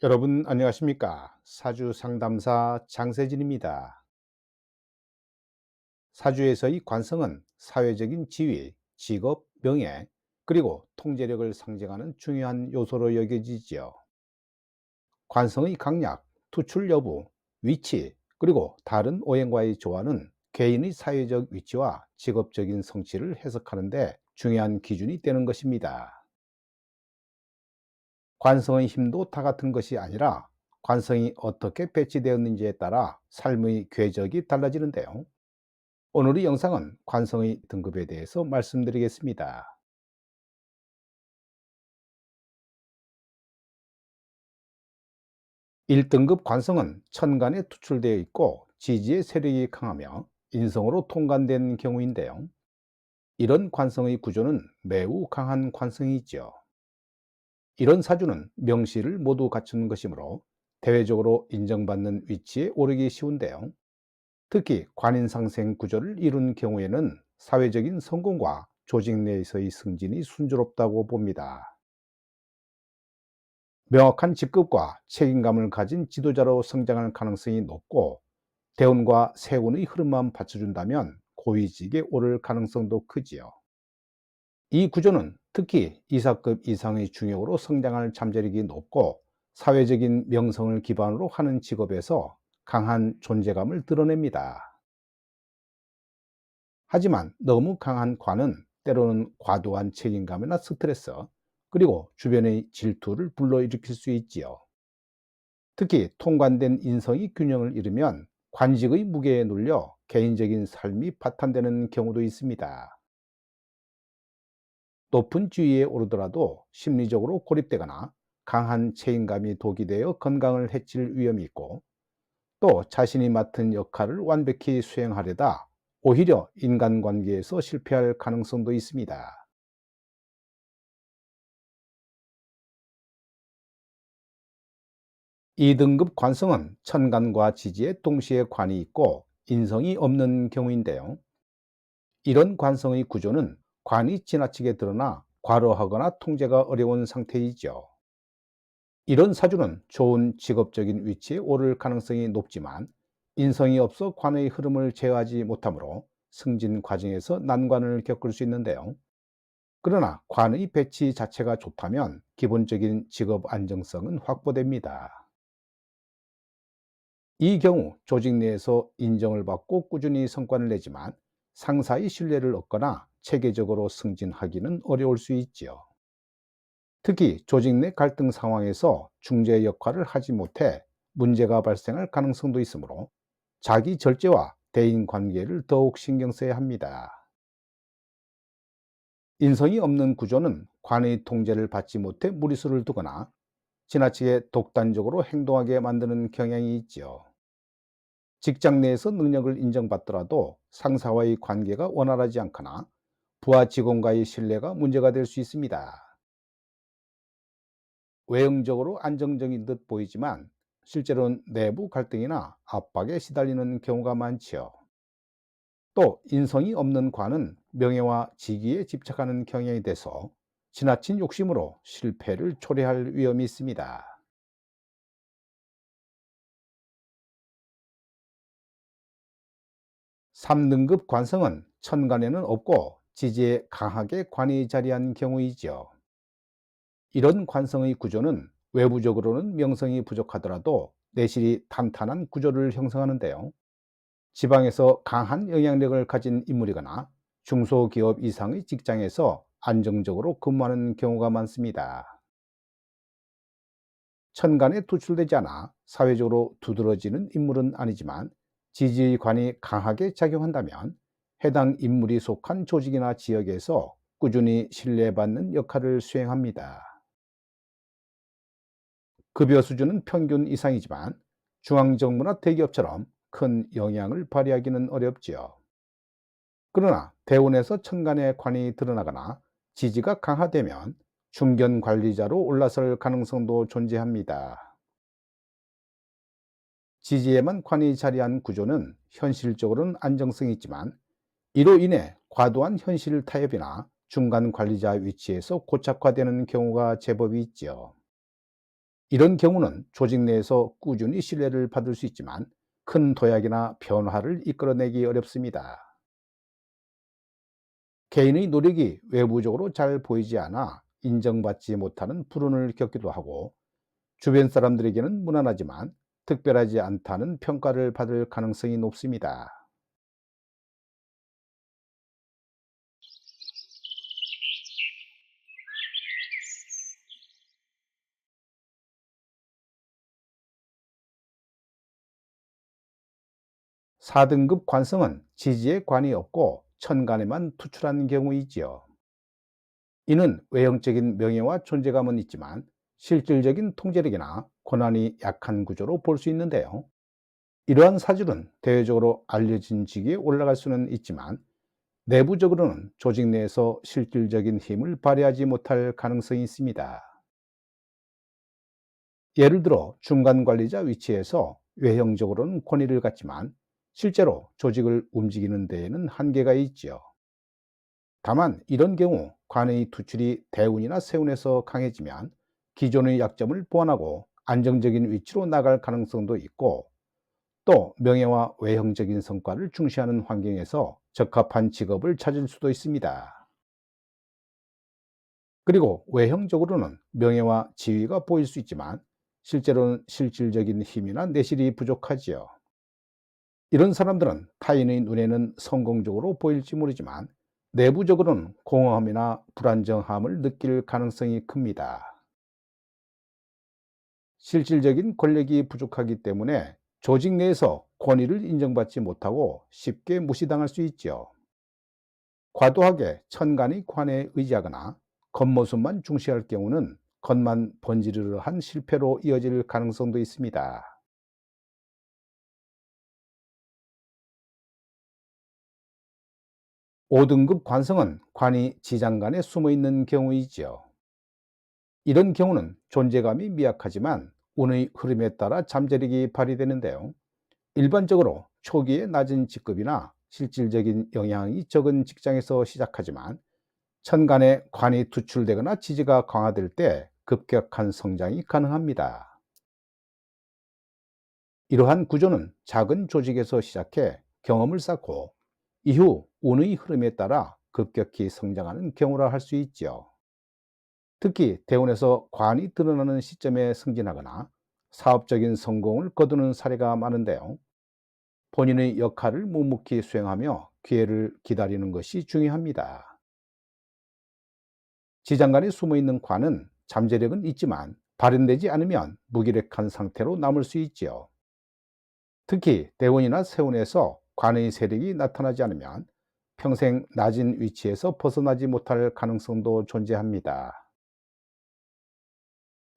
여러분 안녕하십니까? 사주 상담사 장세진입니다. 사주에서의 관성은 사회적인 지위, 직업, 명예, 그리고 통제력을 상징하는 중요한 요소로 여겨지지요. 관성의 강약, 투출 여부, 위치, 그리고 다른 오행과의 조화는 개인의 사회적 위치와 직업적인 성취를 해석하는 데 중요한 기준이 되는 것입니다. 관성의 힘도 다 같은 것이 아니라 관성이 어떻게 배치되었는지에 따라 삶의 궤적이 달라지는데요. 오늘의 영상은 관성의 등급에 대해서 말씀드리겠습니다. 1등급 관성은 천간에 투출되어 있고 지지의 세력이 강하며 인성으로 통관된 경우인데요. 이런 관성의 구조는 매우 강한 관성이 있죠. 이런 사주는 명시를 모두 갖춘 것이므로 대외적으로 인정받는 위치에 오르기 쉬운데요. 특히 관인상생 구조를 이룬 경우에는 사회적인 성공과 조직 내에서의 승진이 순조롭다고 봅니다. 명확한 직급과 책임감을 가진 지도자로 성장할 가능성이 높고 대운과 세운의 흐름만 받쳐준다면 고위직에 오를 가능성도 크지요. 이 구조는 특히 이사급 이상의 중역으로 성장할 잠재력이 높고 사회적인 명성을 기반으로 하는 직업에서 강한 존재감을 드러냅니다. 하지만 너무 강한 관은 때로는 과도한 책임감이나 스트레스, 그리고 주변의 질투를 불러일으킬 수 있지요. 특히 통관된 인성이 균형을 잃으면 관직의 무게에 눌려 개인적인 삶이 파탄되는 경우도 있습니다. 높은 지위에 오르더라도 심리적으로 고립되거나 강한 책임감이 독이 되어 건강을 해칠 위험이 있고, 또 자신이 맡은 역할을 완벽히 수행하려다 오히려 인간관계에서 실패할 가능성도 있습니다. 2등급 관성은 천간과 지지에 동시에 관이 있고 인성이 없는 경우인데요. 이런 관성의 구조는 관이 지나치게 드러나 과로하거나 통제가 어려운 상태이죠. 이런 사주는 좋은 직업적인 위치에 오를 가능성이 높지만 인성이 없어 관의 흐름을 제어하지 못하므로 승진 과정에서 난관을 겪을 수 있는데요. 그러나 관의 배치 자체가 좋다면 기본적인 직업 안정성은 확보됩니다. 이 경우 조직 내에서 인정을 받고 꾸준히 성과를 내지만 상사의 신뢰를 얻거나 체계적으로 승진하기는 어려울 수 있지요. 특히 조직 내 갈등 상황에서 중재 역할을 하지 못해 문제가 발생할 가능성도 있으므로 자기 절제와 대인 관계를 더욱 신경 써야 합니다. 인성이 없는 구조는 관의 통제를 받지 못해 무리수를 두거나 지나치게 독단적으로 행동하게 만드는 경향이 있지요. 직장 내에서 능력을 인정받더라도 상사와의 관계가 원활하지 않거나 부하 직원과의 신뢰가 문제가 될 수 있습니다. 외형적으로 안정적인 듯 보이지만 실제로는 내부 갈등이나 압박에 시달리는 경우가 많지요. 또 인성이 없는 관은 명예와 직위에 집착하는 경향이 돼서 지나친 욕심으로 실패를 초래할 위험이 있습니다. 3등급 관성은 천간에는 없고 지지에 강하게 관이 자리한 경우이지요. 이런 관성의 구조는 외부적으로는 명성이 부족하더라도 내실이 탄탄한 구조를 형성하는데요. 지방에서 강한 영향력을 가진 인물이거나 중소기업 이상의 직장에서 안정적으로 근무하는 경우가 많습니다. 천간에 투출되지 않아 사회적으로 두드러지는 인물은 아니지만 지지의 관이 강하게 작용한다면 해당 인물이 속한 조직이나 지역에서 꾸준히 신뢰받는 역할을 수행합니다. 급여 수준은 평균 이상이지만 중앙정부나 대기업처럼 큰 영향을 발휘하기는 어렵지요. 그러나 대운에서 천간의 관이 드러나거나 지지가 강화되면 중견 관리자로 올라설 가능성도 존재합니다. 지지에만 관이 자리한 구조는 현실적으로는 안정성이 있지만 이로 인해 과도한 현실 타협이나 중간 관리자 위치에서 고착화되는 경우가 제법이 있지요. 이런 경우는 조직 내에서 꾸준히 신뢰를 받을 수 있지만 큰 도약이나 변화를 이끌어내기 어렵습니다. 개인의 노력이 외부적으로 잘 보이지 않아 인정받지 못하는 불운을 겪기도 하고, 주변 사람들에게는 무난하지만 특별하지 않다는 평가를 받을 가능성이 높습니다. 4등급 관성은 지지에 관이 없고 천간에만 투출한 경우이지요. 이는 외형적인 명예와 존재감은 있지만 실질적인 통제력이나 권한이 약한 구조로 볼 수 있는데요. 이러한 사주는 대외적으로 알려진 직위에 올라갈 수는 있지만 내부적으로는 조직 내에서 실질적인 힘을 발휘하지 못할 가능성이 있습니다. 예를 들어 중간 관리자 위치에서 외형적으로는 권위를 갖지만 실제로 조직을 움직이는 데에는 한계가 있지요. 다만 이런 경우 관의 투출이 대운이나 세운에서 강해지면 기존의 약점을 보완하고 안정적인 위치로 나갈 가능성도 있고, 또 명예와 외형적인 성과를 중시하는 환경에서 적합한 직업을 찾을 수도 있습니다. 그리고 외형적으로는 명예와 지위가 보일 수 있지만 실제로는 실질적인 힘이나 내실이 부족하지요. 이런 사람들은 타인의 눈에는 성공적으로 보일지 모르지만 내부적으로는 공허함이나 불안정함을 느낄 가능성이 큽니다. 실질적인 권력이 부족하기 때문에 조직 내에서 권위를 인정받지 못하고 쉽게 무시당할 수 있죠. 과도하게 천간의 관에 의지하거나 겉모습만 중시할 경우는 겉만 번지르르한 실패로 이어질 가능성도 있습니다. 5등급 관성은 관이 지장간에 숨어 있는 경우이지요. 이런 경우는 존재감이 미약하지만 운의 흐름에 따라 잠재력이 발휘되는데요. 일반적으로 초기에 낮은 직급이나 실질적인 영향이 적은 직장에서 시작하지만 천간에 관이 투출되거나 지지가 강화될 때 급격한 성장이 가능합니다. 이러한 구조는 작은 조직에서 시작해 경험을 쌓고 이후 운의 흐름에 따라 급격히 성장하는 경우라 할 수 있지요. 특히 대운에서 관이 드러나는 시점에 승진하거나 사업적인 성공을 거두는 사례가 많은데요. 본인의 역할을 묵묵히 수행하며 기회를 기다리는 것이 중요합니다. 지장간에 숨어 있는 관은 잠재력은 있지만 발현되지 않으면 무기력한 상태로 남을 수 있지요. 특히 대운이나 세운에서 관의 세력이 나타나지 않으면 평생 낮은 위치에서 벗어나지 못할 가능성도 존재합니다.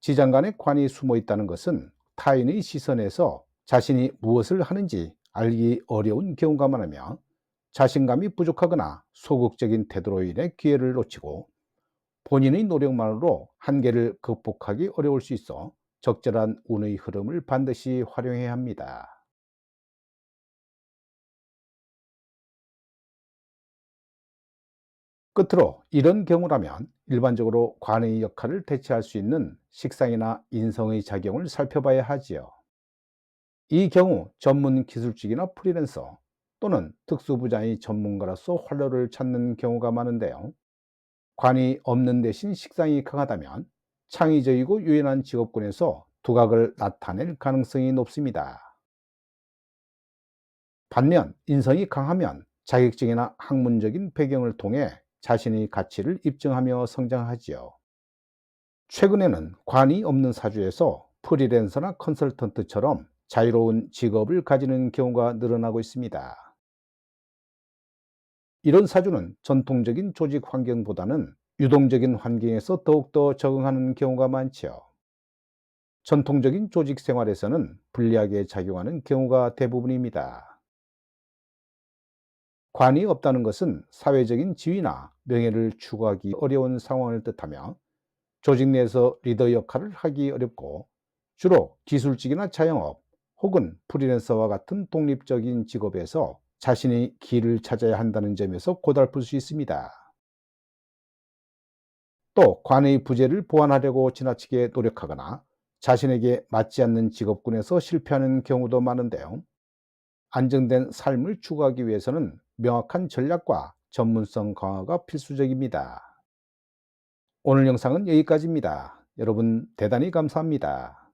지장간에 관이 숨어 있다는 것은 타인의 시선에서 자신이 무엇을 하는지 알기 어려운 경우가 많으며 자신감이 부족하거나 소극적인 태도로 인해 기회를 놓치고 본인의 노력만으로 한계를 극복하기 어려울 수 있어 적절한 운의 흐름을 반드시 활용해야 합니다. 끝으로 이런 경우라면 일반적으로 관의 역할을 대체할 수 있는 식상이나 인성의 작용을 살펴봐야 하지요. 이 경우 전문 기술직이나 프리랜서 또는 특수부자의 전문가로서 활로를 찾는 경우가 많은데요. 관이 없는 대신 식상이 강하다면 창의적이고 유연한 직업군에서 두각을 나타낼 가능성이 높습니다. 반면 인성이 강하면 자격증이나 학문적인 배경을 통해 자신의 가치를 입증하며 성장하지요. 최근에는 관이 없는 사주에서 프리랜서나 컨설턴트처럼 자유로운 직업을 가지는 경우가 늘어나고 있습니다. 이런 사주는 전통적인 조직 환경보다는 유동적인 환경에서 더욱더 적응하는 경우가 많지요. 전통적인 조직 생활에서는 불리하게 작용하는 경우가 대부분입니다. 관이 없다는 것은 사회적인 지위나 명예를 추구하기 어려운 상황을 뜻하며 조직 내에서 리더 역할을 하기 어렵고 주로 기술직이나 자영업 혹은 프리랜서와 같은 독립적인 직업에서 자신의 길을 찾아야 한다는 점에서 고달플 수 있습니다. 또 관의 부재를 보완하려고 지나치게 노력하거나 자신에게 맞지 않는 직업군에서 실패하는 경우도 많은데요. 안정된 삶을 추구하기 위해서는 명확한 전략과 전문성 강화가 필수적입니다. 오늘 영상은 여기까지입니다. 여러분 대단히 감사합니다.